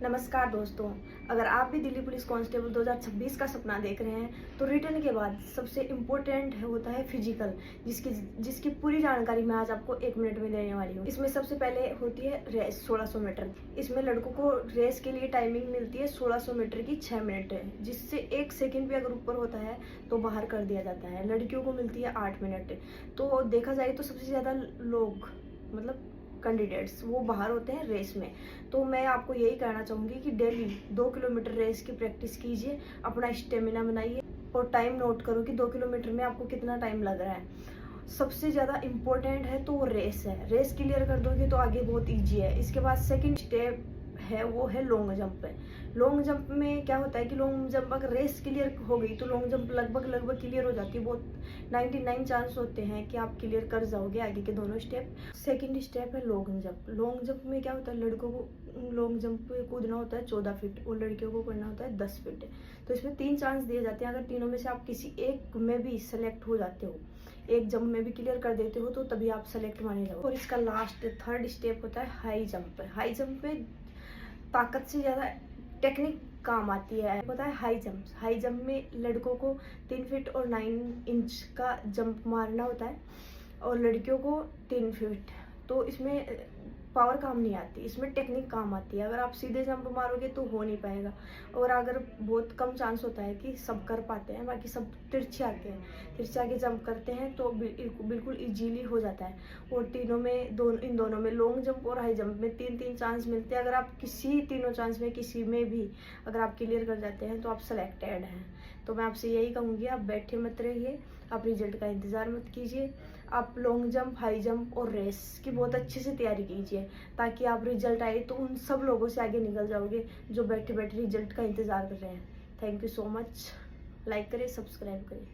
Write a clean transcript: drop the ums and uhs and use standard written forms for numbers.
नमस्कार दोस्तों, अगर आप भी दिल्ली पुलिस कांस्टेबल 2026 का सपना देख रहे हैं तो रिटर्न के बाद सबसे इम्पोर्टेंट होता है फिजिकल, जिसकी पूरी जानकारी मैं आज आपको 1 मिनट में देने वाली हूँ। इसमें सबसे पहले होती है रेस 1600 मीटर। इसमें लड़कों को रेस के लिए टाइमिंग मिलती है 1600 मीटर की 6 मिनट है, जिससे 1 सेकंड भी अगर ऊपर होता है तो बाहर कर दिया जाता है। लड़कियों को मिलती है 8 मिनट। तो देखा जाए तो सबसे ज़्यादा लोग मतलब कैंडिडेट्स वो बाहर होते हैं रेस में। तो मैं आपको यही कहना चाहूँगी कि डेली 2 किलोमीटर रेस की प्रैक्टिस कीजिए, अपना स्टेमिना बनाइए और टाइम नोट करो कि 2 किलोमीटर में आपको कितना टाइम लग रहा है। सबसे ज़्यादा इम्पोर्टेंट है तो वो रेस है। रेस क्लियर कर दोगे तो आगे बहुत ईजी है। इसके बाद सेकेंड स्टेप है वो है लॉन्ग जंप है। लॉन्ग जंप में क्या होता है कि लॉन्ग जंप अगर रेस क्लियर हो गई तो लॉन्ग जंप लगभग क्लियर हो जाती है। बहुत 99 चांस होते हैं कि आप क्लियर कर जाओगे आगे के दोनों स्टेप। सेकंड स्टेप है लॉन्ग जंप। लॉन्ग जंप में क्या होता है, लड़कों को लॉन्ग जंप पे कूदना होता है 14 फीट और लड़कियों को करना होता है 10 फीट। तो इसमें 3 चांस दिए जाते हैं। अगर तीनों में से आप किसी एक में भी सेलेक्ट हो जाते हो, एक जंप में भी क्लियर कर देते हो, तो तभी आप सेलेक्ट माने जाओ। और इसका लास्ट थर्ड स्टेप होता है हाई जंप। हाई जंप में ताकत से ज़्यादा टेक्निक काम आती है। पता है हाई जंप में लड़कों को 3 फीट और 9 इंच का जंप मारना होता है और लड़कियों को 3 फीट। तो इसमें पावर काम नहीं आती, इसमें टेक्निक काम आती है। अगर आप सीधे जंप मारोगे तो हो नहीं पाएगा, और अगर बहुत कम चांस होता है कि सब कर पाते हैं, बाकी सब तिरछे आके जंप करते हैं तो बिल्कुल इजीली हो जाता है। और तीनों में इन दोनों में लॉन्ग जंप और हाई जंप में 3-3 चांस मिलते हैं। अगर आप किसी तीनों चांस में किसी में भी अगर आप क्लियर कर जाते हैं तो आप सेलेक्टेड हैं। तो मैं आपसे यही कहूँगी, आप बैठे मत रहिए, आप रिजल्ट का इंतज़ार मत कीजिए। आप लॉन्ग जंप, हाई जंप और रेस की बहुत अच्छे से तैयारी कीजिए, ताकि आप रिजल्ट आए तो उन सब लोगों से आगे निकल जाओगे जो बैठे बैठे रिजल्ट का इंतज़ार कर रहे हैं। Thank you so much. Like करें, सब्सक्राइब करें।